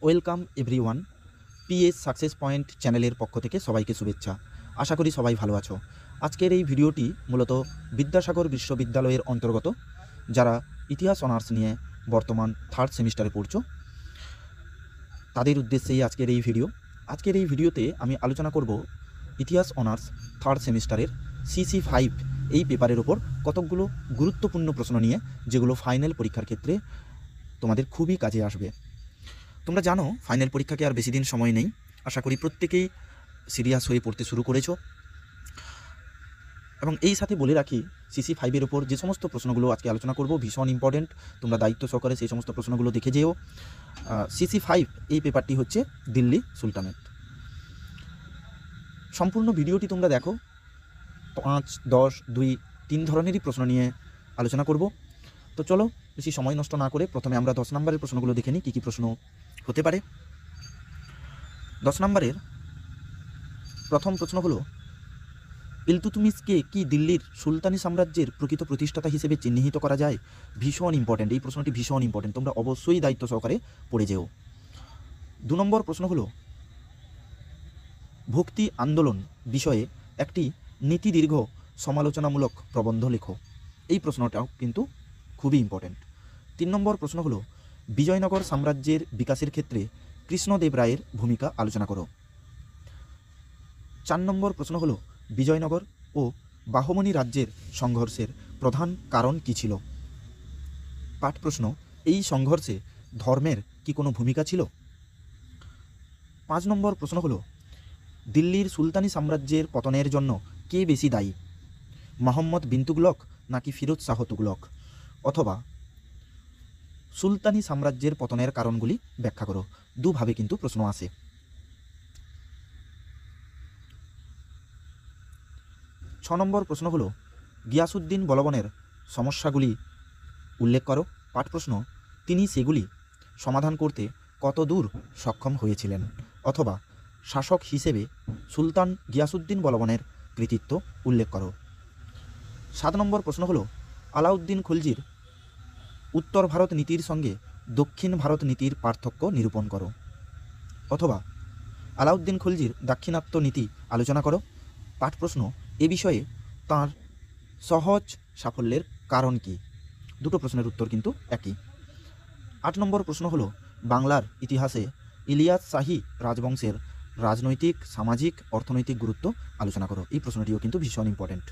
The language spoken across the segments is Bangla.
Welcome everyone. PS success point চ্যানেলের পক্ষ থেকে সবাইকে শুভেচ্ছা। আশা করি সবাই ভালো আছো। আজকের এই ভিডিওটি মূলত বিদ্যাসাগর বিশ্ববিদ্যালয়ের অন্তর্গত যারা ইতিহাস অনার্স নিয়ে বর্তমান থার্ড সেমিস্টারে পড়ছো তাদের উদ্দেশ্যেই আজকের এই ভিডিও। আজকের এই ভিডিওতে আমি আলোচনা করব ইতিহাস অনার্স থার্ড সেমিস্টারের CC5 এই পেপারের ওপর কতকগুলো গুরুত্বপূর্ণ প্রশ্ন নিয়ে, যেগুলো ফাইনাল পরীক্ষার ক্ষেত্রে তোমাদের খুবই কাজে আসবে। তোমরা জানো ফাইনাল পরীক্ষাকে আর বেশি দিন সময় নেই। আশা করি প্রত্যেকেই সিরিয়াস হয়ে পড়তে শুরু করেছো। এবং এই সাথে বলে রাখি, CC5-এর ওপর যে সমস্ত প্রশ্নগুলো আজকে আলোচনা করব ভীষণ ইম্পর্টেন্ট। তোমরা দায়িত্ব সহকারে সেই সমস্ত প্রশ্নগুলো দেখে যেও। CC5 এই পেপারটি হচ্ছে দিল্লি সুলতানেট। সম্পূর্ণ ভিডিওটি তোমরা দেখো। 5, 10, 2, 3 ধরনেরই প্রশ্ন নিয়ে আলোচনা করব। তো চলো বেশি সময় নষ্ট না করে প্রথমে আমরা 10 নম্বরের প্রশ্নগুলো দেখে নিই, কী কী প্রশ্ন হতে পারে। 10 নম্বরের প্রথম প্রশ্ন হলো, ইলতুৎমিশকে কি দিল্লির সুলতানি সাম্রাজ্যের প্রকৃত প্রতিষ্ঠাতা হিসেবে চিহ্নিত করা যায়? ভীষণ ইম্পর্টেন্ট, এই প্রশ্নটি ভীষণ ইম্পর্টেন্ট, তোমরা অবশ্যই দায়িত্ব সহকারে পড়ে যেও। 2 নম্বর প্রশ্ন হলো, ভক্তি আন্দোলন বিষয়ে একটি নীতিদীর্ঘ সমালোচনামূলক প্রবন্ধ লেখো। এই প্রশ্নটাও কিন্তু খুবই ইম্পর্টেন্ট। 3 নম্বর প্রশ্ন হলো, বিজয়নগর সাম্রাজ্যের বিকাশের ক্ষেত্রে কৃষ্ণদেব রায়ের ভূমিকা আলোচনা করো। 4 নম্বর প্রশ্ন হলো, বিজয়নগর ও বাহমনি রাজ্যের সংঘর্ষের প্রধান কারণ কী ছিল? পাঠ প্রশ্ন, এই সংঘর্ষে ধর্মের কি কোনো ভূমিকা ছিল? 5 নম্বর প্রশ্ন হলো, দিল্লির সুলতানি সাম্রাজ্যের পতনের জন্য কে বেশি দায়ী? মোহাম্মদ বিন তুগলক নাকি ফিরোজ শাহ তুগলক? অথবা সুলতানি সাম্রাজ্যের পতনের কারণগুলি ব্যাখ্যা করো। দুভাবে কিন্তু প্রশ্ন আসে। 6 নম্বর প্রশ্ন হলো, গিয়াসউদ্দিন বলবনের সমস্যাগুলি উল্লেখ করো। পাঠ প্রশ্ন, তিনি সেগুলি সমাধান করতে কত দূর সক্ষম হয়েছিলেন? অথবা শাসক হিসেবে সুলতান গিয়াসউদ্দিন বলবনের কৃতিত্ব উল্লেখ করো। 7 নম্বর প্রশ্ন হলো, আলাউদ্দিন খলজির উত্তর ভারত নীতির সঙ্গে দক্ষিণ ভারত নীতির পার্থক্য নিরূপণ করো। অথবা আলাউদ্দিন খলজির দাক্ষিণাত্য নীতি আলোচনা করো। পাঠ প্রশ্ন, এ বিষয়ে তাঁর সহজ সাফল্যের কারণ কি? দুটো প্রশ্নের উত্তর কিন্তু একই। 8 নম্বর প্রশ্ন হলো, বাংলার ইতিহাসে ইলিয়াস শাহী রাজবংশের রাজনৈতিক, সামাজিক, অর্থনৈতিক গুরুত্ব আলোচনা করো। এই প্রশ্নটিও কিন্তু ভীষণ ইম্পর্টেন্ট।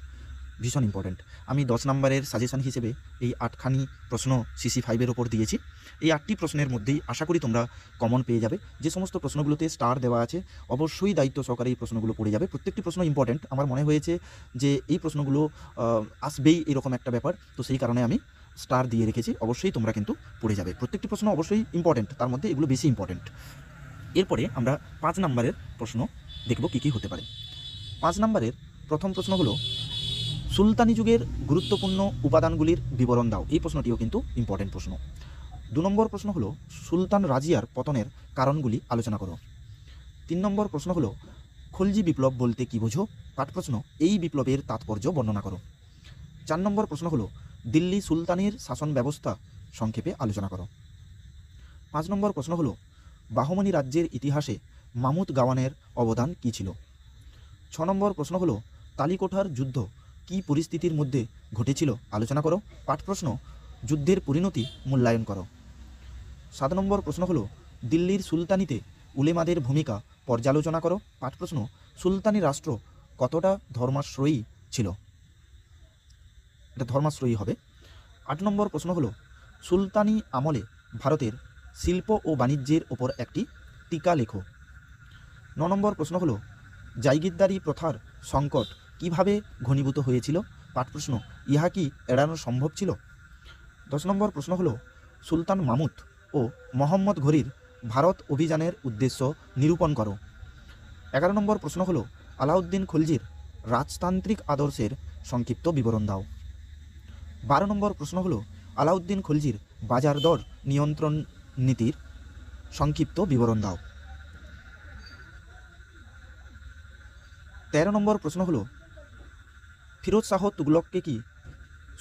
আমি 10 নম্বরের সাজেশন হিসেবে এই 8খানি প্রশ্ন CC5-এর ওপর দিয়েছি। এই 8টি প্রশ্নের মধ্যেই আশা করি তোমরা কমন পেয়ে যাবে। যে সমস্ত প্রশ্নগুলোতে স্টার দেওয়া আছে অবশ্যই দায়িত্ব সহকারে এই প্রশ্নগুলো পড়ে যাবে। প্রত্যেকটি প্রশ্ন ইম্পর্টেন্ট। আমার মনে হয়েছে যে এই প্রশ্নগুলো আসবেই এরকম একটা ব্যাপার, তো সেই কারণে আমি স্টার দিয়ে রেখেছি। অবশ্যই তোমরা কিন্তু পড়ে যাবে। প্রত্যেকটি প্রশ্ন অবশ্যই ইম্পর্টেন্ট, তার মধ্যে এগুলো বেশি ইম্পর্টেন্ট। এরপরে আমরা 5 নম্বরের প্রশ্ন দেখব কী কী হতে পারে। 5 নম্বরের প্রথম প্রশ্ন হলো, সুলতানি যুগের গুরুত্বপূর্ণ উপাদানগুলির বিবরণ দাও। এই প্রশ্নটিও কিন্তু ইম্পর্টেন্ট প্রশ্ন। 2 নম্বর প্রশ্ন হলো, সুলতান রাজিয়ার পতনের কারণগুলি আলোচনা করো। 3 নম্বর প্রশ্ন হলো, খলজি বিপ্লব বলতে কী বোঝো? পাঠ প্রশ্ন, এই বিপ্লবের তাৎপর্য বর্ণনা করো। 4 নম্বর প্রশ্ন হলো, দিল্লি সুলতানের শাসন ব্যবস্থা সংক্ষেপে আলোচনা করো। 5 নম্বর প্রশ্ন হলো, বাহমনি রাজ্যের ইতিহাসে মামুদ গাওয়ানের অবদান কী ছিল? 6 নম্বর প্রশ্ন হলো, তালিকোঠার যুদ্ধ কী পরিস্থিতির মধ্যে ঘটেছিল আলোচনা করো। পাঠ প্রশ্ন, যুদ্ধের পরিণতি মূল্যায়ন করো। 7 নম্বর প্রশ্ন হলো, দিল্লির সুলতানিতে উলেমাদের ভূমিকা পর্যালোচনা করো। পাঠ প্রশ্ন, সুলতানি রাষ্ট্র কতটা ধর্মাশ্রয়ী ছিল? এটা ধর্মাশ্রয়ী হবে। 8 নম্বর প্রশ্ন হলো, সুলতানি আমলে ভারতের শিল্প ও বাণিজ্যের ওপর একটি টিকা লেখো। 9 নম্বর প্রশ্ন হলো, জায়গিরদারি প্রথার সংকট কিভাবে ঘনীভূত হয়েছিল? পাঠ প্রশ্ন, ইহা কি এড়ানো সম্ভব ছিল? 10 নম্বর প্রশ্ন হলো, সুলতান মামুদ ও মোহাম্মদ ঘুরির ভারত অভিযানের উদ্দেশ্য নিরূপণ করো। 11 নম্বর প্রশ্ন হলো, আলাউদ্দিন খলজির রাজতান্ত্রিক আদর্শের সংক্ষিপ্ত বিবরণ দাও। 12 নম্বর প্রশ্ন হলো, আলাউদ্দিন খলজির বাজার দর নিয়ন্ত্রণ নীতির সংক্ষিপ্ত বিবরণ দাও। 13 নম্বর প্রশ্ন হলো, ফিরোজ শাহ তুগলককে কি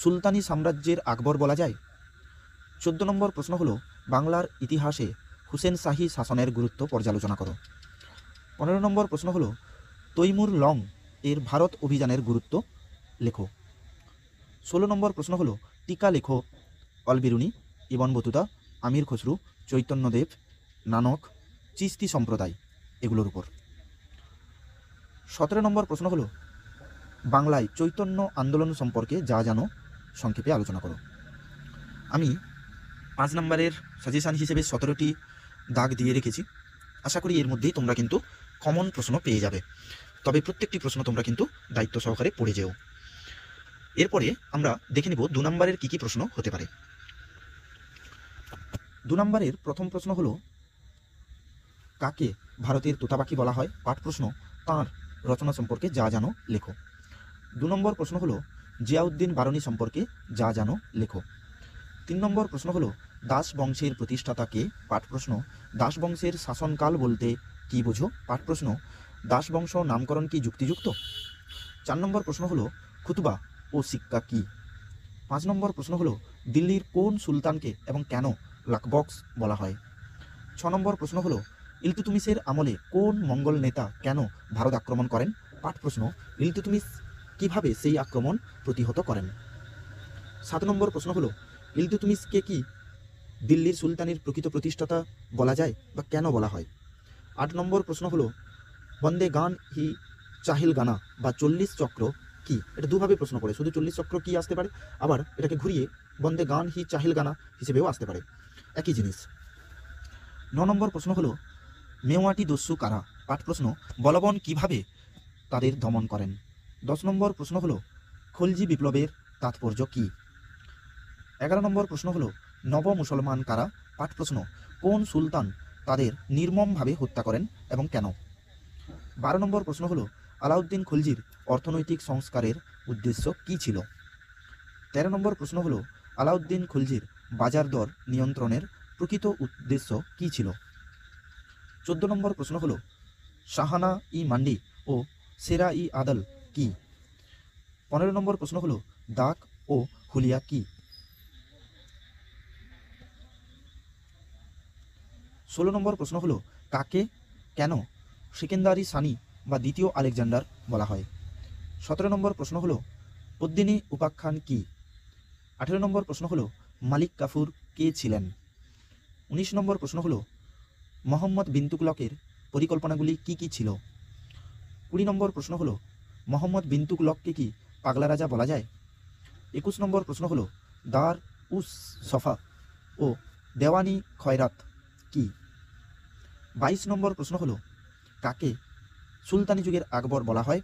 সুলতানি সাম্রাজ্যের আকবর বলা যায়? 14 নম্বর প্রশ্ন হলো, বাংলার ইতিহাসে হুসেন শাহী শাসনের গুরুত্ব পর্যালোচনা করো। 15 নম্বর প্রশ্ন হলো তৈমুর লং এর ভারত অভিযানের গুরুত্ব লেখো। 16 নম্বর প্রশ্ন হলো টিকা লেখো অলবিরুনি, ইবন বতুতা, আমির খসরু, চৈতন্যদেব, নানক, চিস্তি সম্প্রদায় এগুলোর উপর। 17 নম্বর প্রশ্ন হলো বাংলায় চৈতন্য আন্দোলন সম্পর্কে যা জানো সংক্ষেপে আলোচনা করো। আমি 5 নম্বরের সাজেশান হিসেবে 17টি দাগ দিয়ে রেখেছি। আশা করি এর মধ্যেই তোমরা কিন্তু কমন প্রশ্ন পেয়ে যাবে, তবে প্রত্যেকটি প্রশ্ন তোমরা কিন্তু দায়িত্ব সহকারে পড়ে যেও। এরপরে আমরা দেখে নেব 2 নম্বরের কী কী প্রশ্ন হতে পারে। 2 নম্বরের প্রথম প্রশ্ন হলো কাকে ভারতের তোতাপাখি বলা হয়? পাঠ প্রশ্ন, তাঁর রচনা সম্পর্কে যা জানো লেখো। 2 নম্বর প্রশ্ন হলো জিয়াউদ্দিন বারনী সম্পর্কে যা জানো লেখো। 3 নম্বর প্রশ্ন হলো দাস বংশের প্রতিষ্ঠাতা কে? পাঠ প্রশ্ন, দাস বংশের শাসনকাল বলতে কি বোঝো? পাঠ প্রশ্ন, দাস বংশ নামকরণ কি যুক্তিযুক্ত? 4 নম্বর প্রশ্ন হলো খুতবা ও সিক্কা কি? 5 নম্বর প্রশ্ন হলো দিল্লির কোন সুলতানকে এবং কেন লাকবক্স বলা হয়? 6 নম্বর প্রশ্ন হলো ইলতুৎমিশের আমলে কোন মঙ্গল নেতা কেন ভারত আক্রমণ করেন? পাঠ প্রশ্ন, ইলতুৎমিশ কিভাবে সেই আক্রমণ প্রতিহত করেন? 7 নম্বর প্রশ্ন হলো ইলতুৎমিশকে কি দিল্লির সুলতানের প্রকৃত প্রতিষ্ঠাতা বলা যায় বা কেন বলা হয়? 8 নম্বর প্রশ্ন হলো বন্দে গান হি চাহিল গানা বা 40 চক্র কি? এটা দুভাবে প্রশ্ন করে, শুধু 40 চক্র কি আসতে পারে, আবার এটাকে ঘুরিয়ে বন্দে গান হি চাহিল গানা হিসেবেও আসতে পারে, একই জিনিস। 9 নম্বর প্রশ্ন হলো মেওয়াটি দস্যু কারা? পাঠ প্রশ্ন, বলবন কিভাবে তাদের দমন করেন? 10 নম্বর প্রশ্ন হলো খলজি বিপ্লবের তাৎপর্য কি? 11 নম্বর প্রশ্ন হলো নব মুসলমান কারা? পাঠ প্রশ্ন, কোন সুলতান তাদের নির্মমভাবে হত্যা করেন এবং কেন? 12 নম্বর প্রশ্ন হলো আলাউদ্দিন খলজির অর্থনৈতিক সংস্কারের উদ্দেশ্য কি ছিল? 13 নম্বর প্রশ্ন হলো আলাউদ্দিন খলজির বাজার দর নিয়ন্ত্রণের প্রকৃত উদ্দেশ্য কি ছিল? 14 নম্বর প্রশ্ন হলো শাহানা ই মান্ডি ও সেরা ই আদল কি? 15 নম্বর প্রশ্ন হলো দাক ও হুলিয়া কি? 16 নম্বর প্রশ্ন হলো কাকে কেন সেকেন্দারি সানি বা দ্বিতীয় আলেকজান্ডার বলা হয়? 17 নম্বর প্রশ্ন হলো পদ্মিনী উপাখ্যান কি? 18 নম্বর প্রশ্ন হলো মালিক কাফুর কে ছিলেন? 19 নম্বর প্রশ্ন হলো মোহাম্মদ বিন তুগলকের পরিকল্পনাগুলি কি কি ছিল? 20 নম্বর প্রশ্ন হলো মোহাম্মদ বিন তুগলককে কি পাগলা রাজা বলা যায়? 21 নম্বর প্রশ্ন হলো দার উস সফা ও দেওয়ানি খয়রাত কি? 22 নম্বর প্রশ্ন হলো কাকে সুলতানি যুগের আকবর বলা হয়?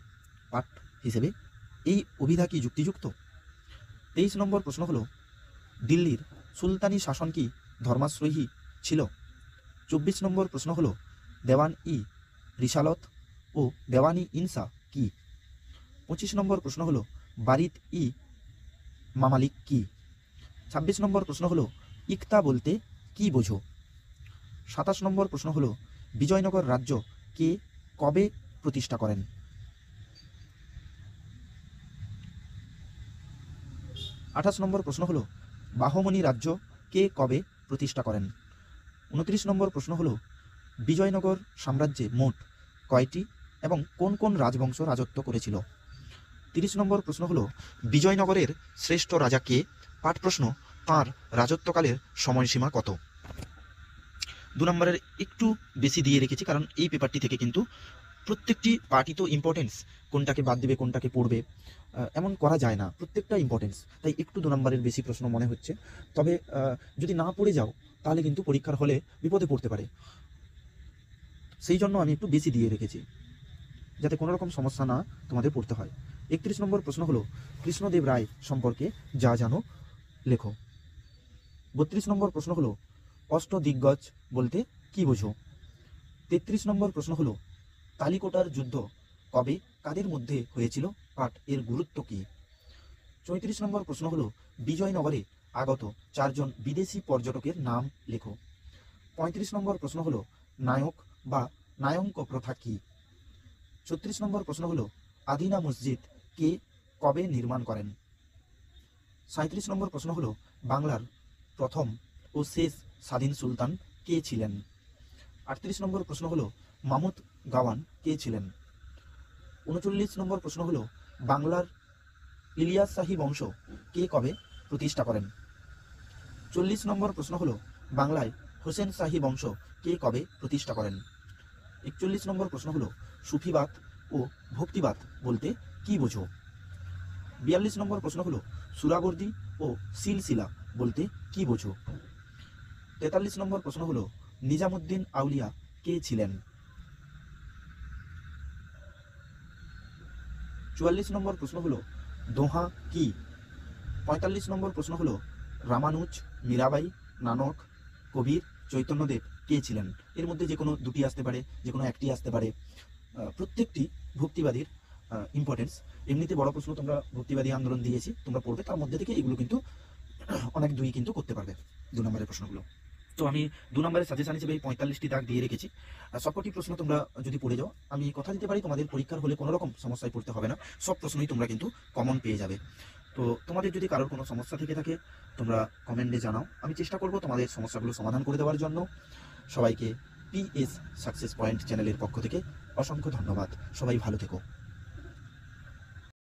পাঠ হিসেবে এই অভিধা কি যুক্তিযুক্ত? 23 নম্বর প্রশ্ন হলো দিল্লির সুলতানি শাসন কি ধর্মাশ্রয়ী ছিল? 24 নম্বর প্রশ্ন হলো দেওয়ান ই রিসালত ও দেওয়ানি ইনসা কি? 25 নম্বর প্রশ্ন হলো বারিত ই মামালিক কি? 26 নম্বর প্রশ্ন হলো ইকতা বলতে কি বোঝো? 27 নম্বর প্রশ্ন হলো বিজয়নগর রাজ্য কে কবে প্রতিষ্ঠা করেন? 28 নম্বর প্রশ্ন হলো বাহমনি রাজ্য কে কবে প্রতিষ্ঠা করেন? 29 নম্বর প্রশ্ন হলো বিজয়নগর সাম্রাজ্যে মোট কয়টি এবং কোন কোন রাজবংশ রাজত্ব করেছিল? 30 নম্বর প্রশ্ন হলো বিজয়নগরের শ্রেষ্ঠ রাজা কে? পাঠ প্রশ্ন, তাঁর রাজত্বকালের সময়সীমা কত? 2 নম্বরের একটু বেশি দিয়ে রেখেছি, কারণ এই পেপারটি থেকে কিন্তু প্রত্যেকটি পার্টই তো ইম্পর্টেন্স, কোনটাকে বাদ দেবে কোনটাকে পড়বে এমন করা যায় না, প্রত্যেকটা ইম্পর্টেন্স, তাই একটু 2 নম্বরের বেশি প্রশ্ন মনে হচ্ছে। তবে যদি না পড়ে যাও তাহলে কিন্তু পরীক্ষার হলে বিপদে পড়তে পারে, সেই জন্য আমি একটু বেশি দিয়ে রেখেছি যাতে কোনো রকম সমস্যা না তোমাদের পড়তে হয়। 31 নম্বর প্রশ্ন হলো কৃষ্ণদেব রায় সম্পর্কে যা জানো লেখো। 32 নম্বর প্রশ্ন হলো অষ্টদিগ্গজ বলতে কি বোঝো? 33 নম্বর প্রশ্ন হলো তালিকোটার যুদ্ধ কবে কাদের মধ্যে হয়েছিল? পাঠ এর গুরুত্ব কি? 34 নম্বর প্রশ্ন হলো বিজয়নগরে আগত 4 জন বিদেশি পর্যটকের নাম লেখো। 35 নম্বর প্রশ্ন হলো নায়ক বা নায়ঙ্ক প্রথা কি? 36 নম্বর প্রশ্ন হলো আদিনা মসজিদ কে কবে নির্মাণ করেন? 37 নম্বর প্রশ্ন হলো বাংলার প্রথম ও শেষ স্বাধীন সুলতান কে ছিলেন? 38 নম্বর প্রশ্ন হলো মামুদ গাওয়ান কে ছিলেন? 39 নম্বর প্রশ্ন হলো বাংলার ইলিয়াস শাহী বংশ কে কবে প্রতিষ্ঠা করেন? 40 নম্বর প্রশ্ন হলো বাংলায় হোসেন শাহী বংশ কে কবে প্রতিষ্ঠা করেন? 41 নম্বর প্রশ্ন হলো সুফিবাদ ও ভক্তিবাদ বলতে কি বোঝো? 42 নম্বর প্রশ্ন হলো সুরাবর্দী ও সিলসিলা বলতে কি বোঝো? 43 নম্বর প্রশ্ন হলো নিজামুদ্দিন আউলিয়া কে ছিলেন? 44 নম্বর প্রশ্ন হলো দোহা কি? 45 নম্বর প্রশ্ন হলো রামানুজ, মীরাবাই, নানক, কবির, চৈতন্যদেব কে ছিলেন? এর মধ্যে যে কোনো দুটি আসতে পারে, যে কোনো একটি আসতে পারে। প্রত্যেকটি ভক্তিবাদীর ইম্পর্টেন্স। এমনিতে বড় প্রশ্ন তোমরা ভক্তিবাদী আন্দোলন দিয়েছি, তোমরা পড়বে, তার মধ্যে থেকে এগুলো কিন্তু অনেক দুই কিন্তু করতে পারবে 2 নম্বরের প্রশ্নগুলো। তো আমি 2 নম্বরের সাজেশন হিসেবে এই 45টি দাগ দিয়ে রেখেছি। সবকটি প্রশ্ন তোমরা যদি পড়ে যাও, আমি কথা দিতে পারি তোমাদের পরীক্ষার হলে কোনো রকম সমস্যায় পড়তে হবে না, সব প্রশ্নই তোমরা কিন্তু কমন পেয়ে যাবে। তো তোমাদের যদি কারোর কোনো সমস্যা থেকে থাকে তোমরা কমেন্টে জানাও, আমি চেষ্টা করব তোমাদের সমস্যাগুলো সমাধান করে দেওয়ার জন্য। সবাইকে পিএস সাকসেস পয়েন্ট চ্যানেলের পক্ষ থেকে অসংখ্য ধন্যবাদ। সবাই ভালো থেকো।